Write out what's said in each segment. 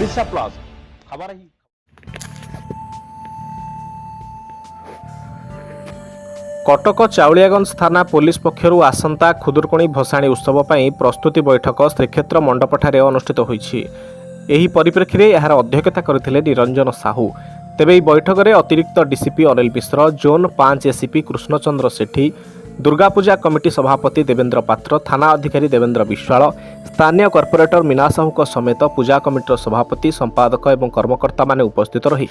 Odisha plus खबर ही कटक चाउलियागंज थाना police पक्षरु आसंता खुदुरकुणी भसाणी उत्सव पर प्रस्तुति बैठक श्रीक्षेत्र मंडपठारे अनुष्ठित होईछि। एही परिप्रेक्षी में यार अध्यक्षता करथिले निरंजन साहू। तेबे ଏହି बैठक में अतिरिक्त डीसीपी अनिल मिश्र, जोन 5 एसीपी कृष्णचंद्र सेठी, दुर्गा पूजा कमिटी सभापति देवेंद्र पात्र, थाना अधिकारी देवेंद्र विश्वाल, स्थानीय कॉर्पोरेटर मीना साहू समेत पूजा कमिटर सभापति, संपादक और कर्मकर्ता माने उपस्थित रही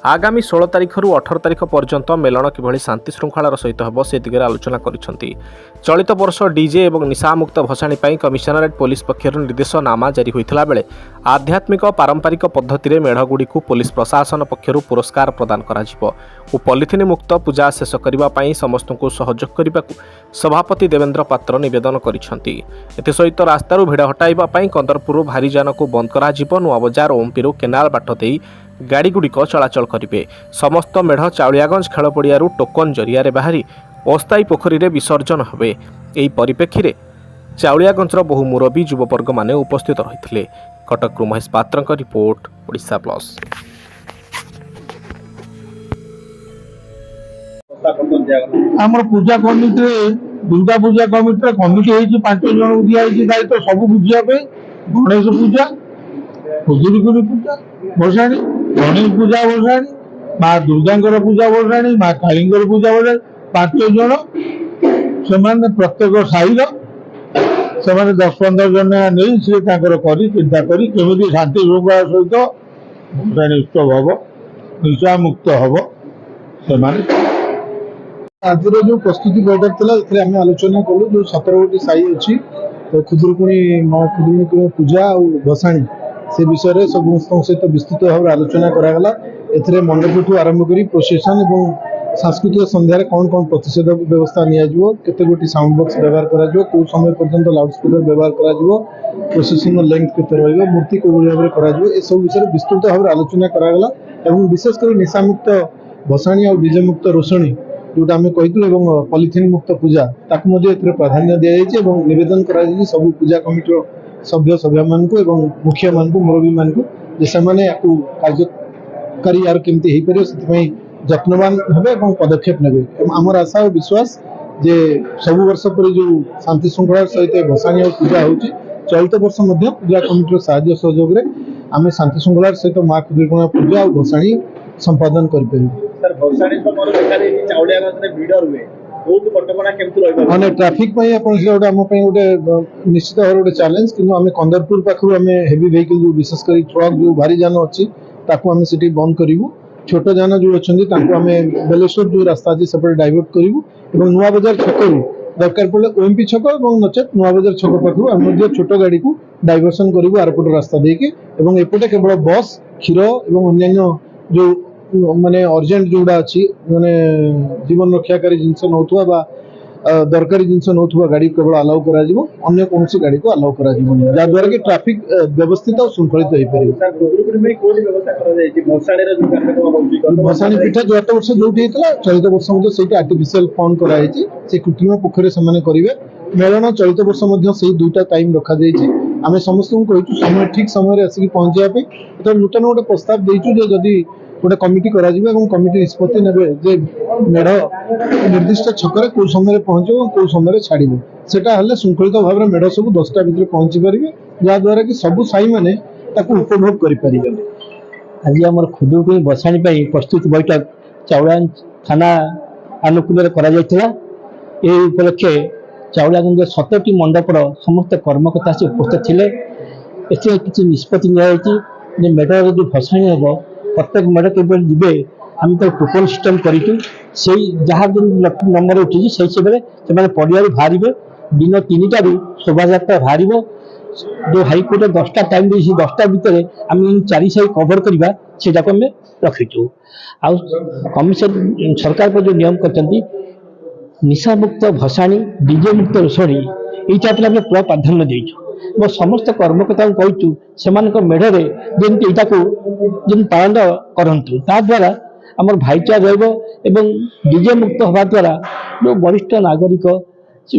आगामी 16 तारिख रु 18 तारिख पर्यंत मेलन किभଳି शांति श्रृंखलार सहित हेब से दिगरे आलोचना करिसंती। चलित वर्ष डीजे और निशामुक्त भसाणी पर कमिशनरेट पुलिस पक्षर निर्देशनामा जारी होइथिला बेले आध्यात्मिक पारंपरिक पद्धति रे मेढगुडी को पुलिस प्रशासन पक्षर पुरस्कार प्रदान कराजिबो और पॉलिथिन मुक्त पूजा शेष करबा पई समस्त को सहयोग करबाकू सभापति देवेंद्र पात्र निवेदन करिसंती। एते सहित रास्तारू भिड़ हटाइबा पई कंदरपुर भारी जान को बंद कराजिबो। नुआ बजार ओमपीरू केनाल बाट देई गाड़ीगुड़िक चलाचल करेंगे। समस्त मेढ़ चाउलियागंज खेल पड़ियारू टोकन जरिया बाहरी अस्थायी पोखरी रे विसर्जन हेबे। एही परिप्रेक्षी में चाउलियागंजर बहु मुरबी युववर्ग माने उपस्थित रही। कटक महेश पात्र रिपोर्ट, ओडिशा प्लस। आमर पूजा committee Durga Puja committee committee 5 जन दिखाई दायित्व सब बुझा गणेश पूजा, खुदुरकुणी पूजा भसाणी, गणेश पूजा भसाणी, माँ दुर्गा पूजा भसाणी, माँ काली पूजा भसाणी 5 जन से प्रत्येक साई से 10-15 जन नहीं सी चिंता करी केमी शांति श्रृंखला सहित भसाणी उत्सव हम निशा मुक्त हम से आज जो प्रस्तुति बैठक थी आम आलोचना कलु जो 17 गोटी साई अच्छी तो खुदुरकुणी माँ खुदुरकुणी पूजा और भसाणी से विषय में समस्त सहित विस्तृत भाव आलोचना करागला। एथिरे मंडप ठू आरंभ करी प्रोसेसन और सांस्कृतिक संध्यार कौन कौन प्रतिषेधक व्यवस्था नियाजिवो, केते गोटी साउंड बॉक्स व्यवहार कराजिवो, को समय पर्यंत लाउड स्पीकर व्यवहार कराजिवो, प्रोसेसन लेंथ केते रहइबो, मूर्ति को भाव में कराजिवो, ए सब विषय विस्तृत भाव आलोचना करागला। एवं विशेषकर निशामुक्त भसाणी और डीजे मुक्त रोषणी जोटा आम कही पॉलिथिन मुक्त पूजा ताकू प्राधान्य दि जाए निवेदन कर सब पूजा कमिटी सभ्य सभ्य मान मुखिया मान मुरबी मान से कार्यकारी यार केमती हो पारे से जत्नवान हे पदक्षेप ने। आमर आशा और विश्वास जे सब वर्ष पर जो शांति श्रृंखला सहित भसाणी और पूजा हो चलित वर्ष पूजा कमिटी साहाय्य सहयोग में आम शांति श्रृंखला सहित माँ खुदुरकुणी पूजा और भसाणी संपादन कर माने ट्रैफिक गोटे निश्चित भाव गोटे चैलेंज कि आम कंदरपुर पाखु आम हेवी व्हीकल जो विशेषकर ट्रक जो भारी जान अच्छी आम से बंद करूँ। छोट जान जो अच्छा आम बेलेश्वर जो रास्ता अच्छी से डाइवर्ट करूँ और नुआ बजार छक दरकार पड़े ओएमपी छक और नचेत नुआ बजार छक पाखु आम छोट गाड़ी को डाइवर्सन करूँ आरपट रास्ता देके एपटे केवल बस क्षीर और अन्य जो माने अर्जेंट जोड़ा अच्छी माने जीवन रक्षाकारी जिनस नौथुवा दरकारी जिनस नौथुवा गाड़ी केवल अलाउ करा जिवो, अन्य कौन सी गाड़ी को अलाउ करा जिवो जा द्वारा कि ट्रैफिक व्यवस्थित और शृंखलित हो पारे। भसाणी पीठा गत वर्ष जो चलित वर्ष से आर्टिफिशियल फंड कराई से कृत्रिम पोखरी से करेंगे। मेलन चलित वर्ष से 2टा टाइम रखा आम समस्त कही समय ठीक समय आसिक पहुंचापी नूतन गोटे प्रस्ताव देचु जदि गोटे कमिटी कमिटी निष्पत्ति ने मेढ़ निर्दिष्ट छकरे कौ समय पहुंचो कौ समय छाड़ सेटा श्रृंखलित भाव में मेढ़ सब 10टा भितर पहुंची पारे जहाँद्वारा कि सबू साई मैंने उपभोग करें। आज आम खुदुरकुणी भसाणी प्रस्तुत बैठक चाउलियागंज थाना आनुकूल उपलक्षे चाउलियागंज 17टी मंडपर समस्त कर्मकर्ता से उपस्थित थे। किसी निष्पत्ति नि मेढ़ जो भसाणी हम प्रत्येक मेढ़ के जीवे आम तो टोकन सिस्टम करूँ से जहाँ जो नंबर उठी से हिसाब से पड़िया बाहर दिन 3टारू शोभा यात्रा बाहर जो हाइकोर्ट 10टा टाइम 10टा भितर आम 4 साई कभर करवा से आम रखीचु। आ कमिशन सरकार पर जो नियम कर निशा मुक्त भसाणी डीजे मुक्त रोषणी यहाँ आम पूरा प्राधान्य देचु। समस्त कर्मकर्ता कहूँ से मेढ़े जमी यहाँ को पालन करूँ ताद्वारा आम भाईचारा रही डीजे मुक्त हवा द्वारा जो वरिष्ठ नागरिक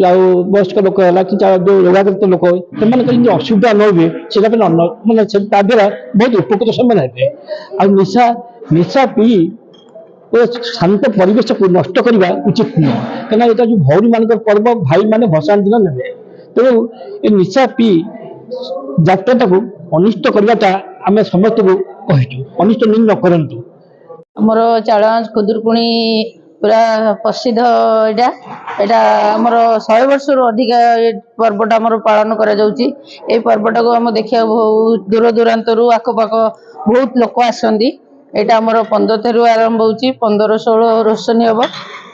ଆଉ ବୟସ୍କ ଲୋକ ହେଲା କି ଯୋଉ ରୋଗାଗ୍ରସ୍ତ ଲୋକ ସେମାନଙ୍କ ଯେମିତି ଅସୁବିଧା ନ ହୁଏ ସେଟା ପାଇଁ ମାନେ ତା ଦ୍ୱାରା ବହୁତ ଉପକୃତ ସେମାନେ ହେବେ। ଆଉ ନିଶା ପିଇ ଶାନ୍ତ ପରିବେଶକୁ ନଷ୍ଟ କରିବା ଉଚିତ ନୁହେଁ, କାହିଁକିନା ଏଟା ଯୋଉ ଭଉଣୀ ମାନଙ୍କର ପର୍ବ, ଭାଇମାନେ ଭସାଣି ଦିନ ନେବେ। ତେଣୁ ଏ ନିଶା ପିଇ ଯାତ୍ରାଟାକୁ ଅନିଷ୍ଟ କରିବାଟା ଆମେ ସମସ୍ତଙ୍କୁ କହିଛୁ, ଅନିଷ୍ଟ ନ କରନ୍ତୁ। ଆମର ଚାଳଗାଁ ଖୁଦୁରୁକୁଣୀ ପୁରା ପ୍ରସିଦ୍ଧ। ଏଇଟା ଆମର 100 ବର୍ଷରୁ ଅଧିକା ଏ ପର୍ବଟା ଆମର ପାଳନ କରାଯାଉଛି। ଏଇ ପର୍ବଟାକୁ ଆମେ ଦେଖିବାକୁ ବହୁତ ଦୂର ଦୂରାନ୍ତରୁ ଆଖପାଖ ବହୁତ ଲୋକ ଆସନ୍ତି। ଏଇଟା ଆମର 15 ତାରିଖରୁ ଆରମ୍ଭ ହେଉଛି, 15, 16 ରୋଷଣୀ ହେବ,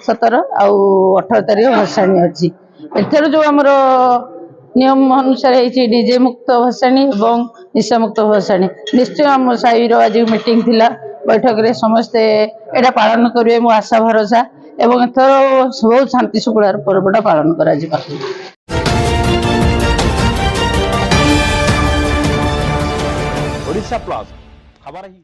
17 ଆଉ 18 ତାରିଖ ଭସାଣି ଅଛି। ଏଥର ଯୋଉ ଆମର ନିୟମ ଅନୁସାରେ ହେଇଛି ଡିଜେ ମୁକ୍ତ ଭସାଣି ଏବଂ ନିଶା ମୁକ୍ତ ଭସାଣି। ନିଶ୍ଚୟ ଆମ ସାହିର ଆଜି ମିଟିଂ ଥିଲା, ବୈଠକରେ ସମସ୍ତେ ଏଇଟା ପାଳନ କରିବେ ମୁଁ ଆଶା ଭରସା, ଏବଂ ଏଥର ବହୁତ ଶାନ୍ତି ଶୃଙ୍ଖଳାର ପର୍ବଟା ପାଳନ କରାଯିବ। ଓଡ଼ିଶା ପ୍ଲସ୍ ଖବର ହିଁ